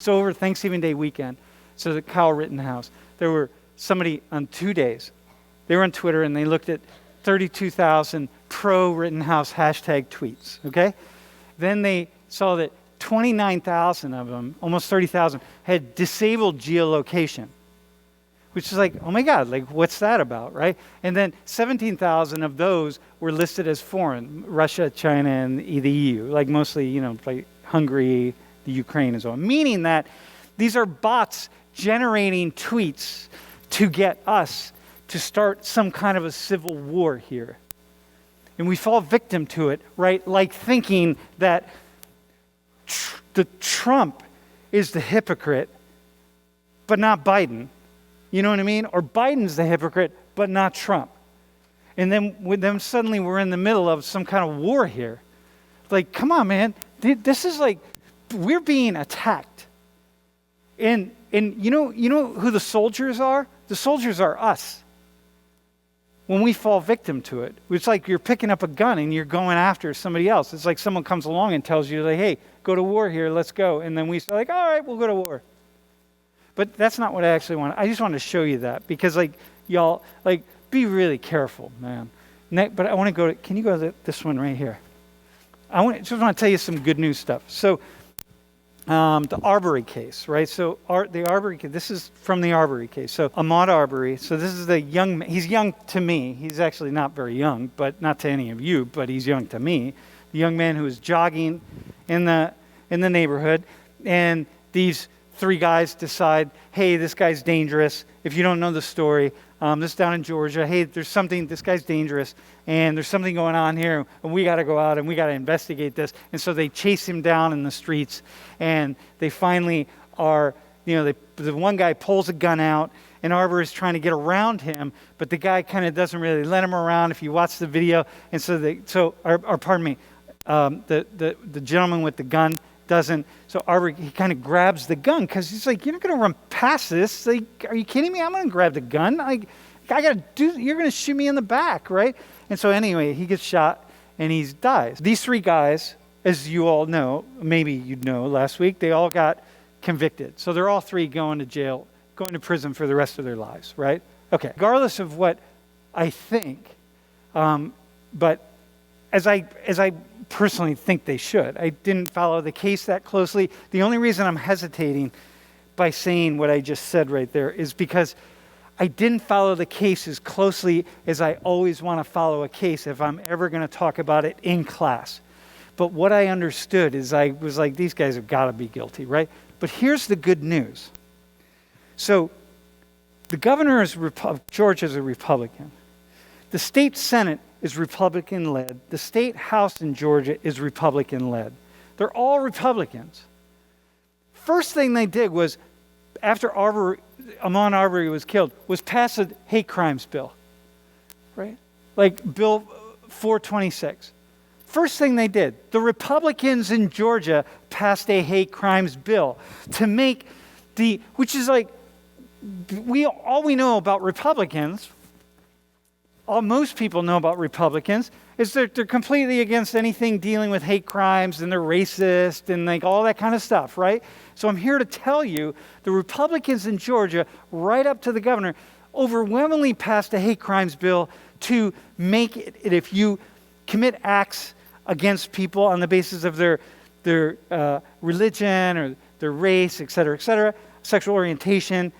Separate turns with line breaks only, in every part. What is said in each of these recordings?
So over Thanksgiving Day weekend, so the Kyle Rittenhouse, there were somebody on 2 days, they were on Twitter and they looked at 32,000 pro-Rittenhouse hashtag tweets, okay? Then they saw that 29,000 of them, almost 30,000, had disabled geolocation, which is like, oh my God, like what's that about, right? And then 17,000 of those were listed as foreign, Russia, China, and the EU, like mostly, like Hungary, the Ukraine as well. Meaning that these are bots generating tweets to get us to start some kind of a civil war here. And we fall victim to it, right? Like thinking that the Trump is the hypocrite, but not Biden. You know what I mean? Or Biden's the hypocrite, but not Trump. And then suddenly we're in the middle of some kind of war here. Like, come on, man. This is like, we're being attacked. And you know who the soldiers are? The soldiers are us. When we fall victim to it, it's like you're picking up a gun and you're going after somebody else. It's like someone comes along and tells you, like, hey, go to war here, let's go. And then we say, like, all right, we'll go to war. But that's not what I actually want. I just want to show you that because, like, y'all, like, be really careful, man. But I want to go to, can you go to this one right here? Just want to tell you some good news stuff. So, the Arbery case, right? So the Arbery case, this is from the Arbery case. So Ahmaud Arbery, so this is the young man, he's young to me. He's actually not very young, but not to any of you, but he's young to me. The young man who was jogging in the neighborhood, and these three guys decide, hey, this guy's dangerous. If you don't know the story, this is down in Georgia. Hey, this guy's dangerous, and there's something going on here, and we got to go out and we got to investigate this. And so they chase him down in the streets, and they finally are, the one guy pulls a gun out, and Arbery is trying to get around him, but the guy kind of doesn't really let him around if you watch the video. And so the gentleman with the gun doesn't. So Arbery, he kind of grabs the gun because he's like, you're not going to run past this. Like, are you kidding me? I'm going to grab the gun. You're going to shoot me in the back, right? And so anyway, he gets shot and he dies. These three guys, as you all know, maybe you'd know last week, they all got convicted. So they're all three going to jail, going to prison for the rest of their lives, right? Okay. Regardless of what I think, but as I personally think they should. I didn't follow the case that closely. The only reason I'm hesitating by saying what I just said right there is because I didn't follow the case as closely as I always want to follow a case if I'm ever going to talk about it in class. But what I understood is I was like, these guys have got to be guilty, right? But here's the good news. So the governor of Georgia is a Republican. The state Senate is Republican-led. The state House in Georgia is Republican-led. They're all Republicans. First thing they did was, after Ahmaud Arbery was killed, was pass a hate crimes bill, right? Like Bill 426. First thing they did, the Republicans in Georgia passed a hate crimes bill to make which is like, all we know about Republicans, all most people know about Republicans is they're completely against anything dealing with hate crimes, and they're racist and like all that kind of stuff, right? So I'm here to tell you the Republicans in Georgia, right up to the governor, overwhelmingly passed a hate crimes bill to make it if you commit acts against people on the basis of their religion or their race, et cetera, sexual orientation,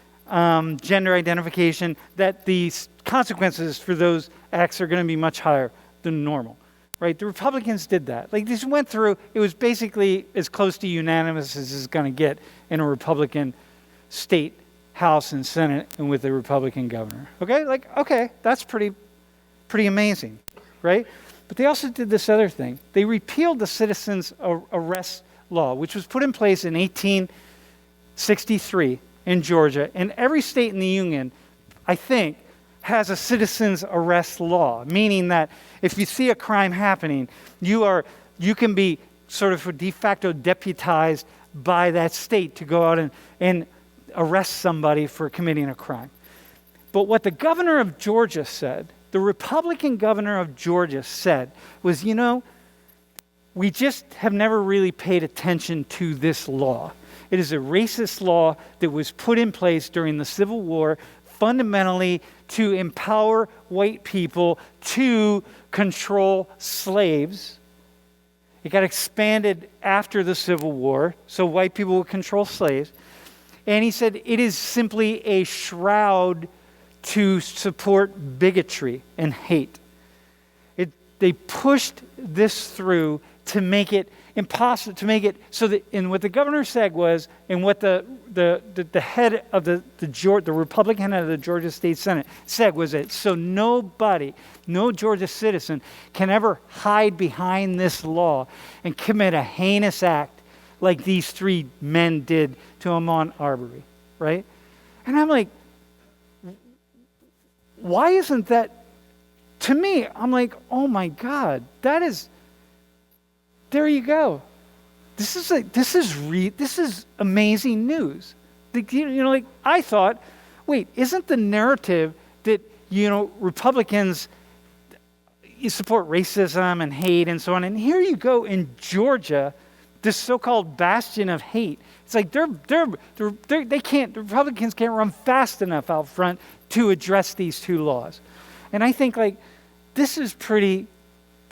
gender identification, that the consequences for those acts are going to be much higher than normal, right? The Republicans did that. Like, this went through, it was basically as close to unanimous as it's going to get in a Republican state, House, and Senate, and with a Republican governor. Okay, that's pretty amazing, right? But they also did this other thing. They repealed the citizens arrest law, which was put in place in 1863 in Georgia, and every state in the union, I think, has a citizens arrest law, meaning that if you see a crime happening, you can be sort of de facto deputized by that state to go out and arrest somebody for committing a crime. But what the governor of Georgia said, the Republican governor of Georgia said, was, we just have never really paid attention to this law. It is a racist law that was put in place during the Civil War fundamentally to empower white people to control slaves. It got expanded after the Civil War, so white people would control slaves. And he said it is simply a shroud to support bigotry and hate. They pushed this through to make it impossible, to make it so that, and what the governor said was, and what the head of the Republican head of the Georgia State Senate said was that so nobody, no Georgia citizen can ever hide behind this law and commit a heinous act like these three men did to Ahmaud Arbery, right? And I'm like, why isn't that? To me, I'm like, oh my God, that is. There you go. This is amazing news. Like I thought, wait, isn't the narrative that Republicans support racism and hate and so on? And here you go in Georgia, this so-called bastion of hate. It's like they can't. The Republicans can't run fast enough out front to address these two laws. And I think like this is pretty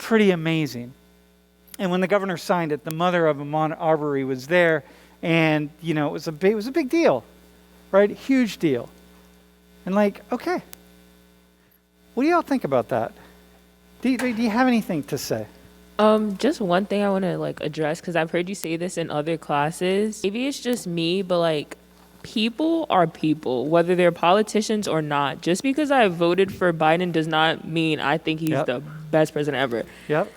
amazing. And when the governor signed it, the mother of Ahmaud Arbery was there, and it was a big deal, right? Huge deal. And like, okay, what do y'all think about that? Do you have anything to say?
Just one thing I want to address, because I've heard you say this in other classes. Maybe it's just me, but people are people, whether they're politicians or not. Just because I voted for Biden does not mean I think he's the best president ever.
Yep.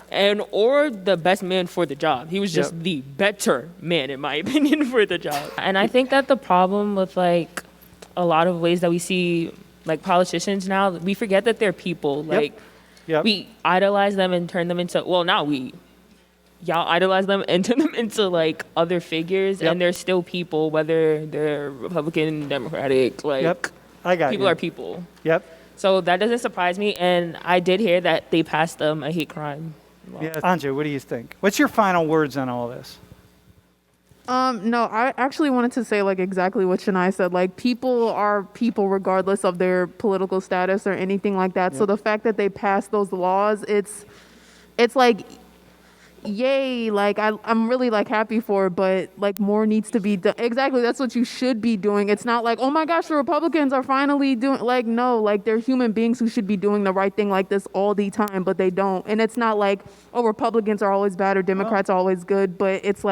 Or the best man for the job. He was just the better man, in my opinion, for the job. And I think that the problem with a lot of ways that we see politicians now, we forget that they're people. We idolize them and turn them into, y'all idolize them and turn them into other figures, and they're still people, whether they're Republican, Democratic.
I got
people
you.
are people.
Yep.
So that doesn't surprise me, and I did hear that they passed a hate crime law.
Yeah. Anja, what do you think? What's your final words on all this?
No, I actually wanted to say exactly what Shania said. People are people regardless of their political status or anything like that. Yep. So the fact that they passed those laws, it's yay, I'm really happy for it, but more needs to be done. Exactly, that's what you should be doing. It's not oh my gosh, the Republicans are finally doing, no, they're human beings who should be doing the right thing like this all the time, but they don't. And it's not Republicans are always bad or Democrats are always good, but it's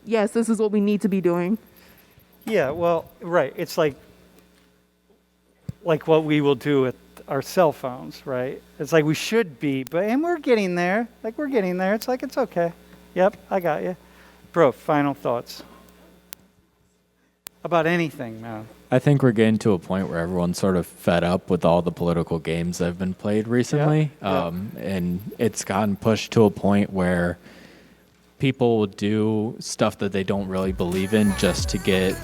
yes, this is what we need to be doing.
Yeah, well, right. It's like what we will do with our cell phones, right? It's we should be, and we're getting there. We're getting there. It's it's okay. Yep, I got you. Bro, final thoughts about anything, man.
I think we're getting to a point where everyone's sort of fed up with all the political games that have been played recently. And it's gotten pushed to a point where people will do stuff that they don't really believe in just to get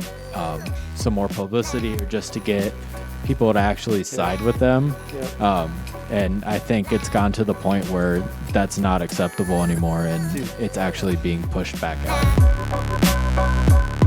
some more publicity or just to get people to actually side with them. And I think it's gone to the point where that's not acceptable anymore, and it's actually being pushed back out.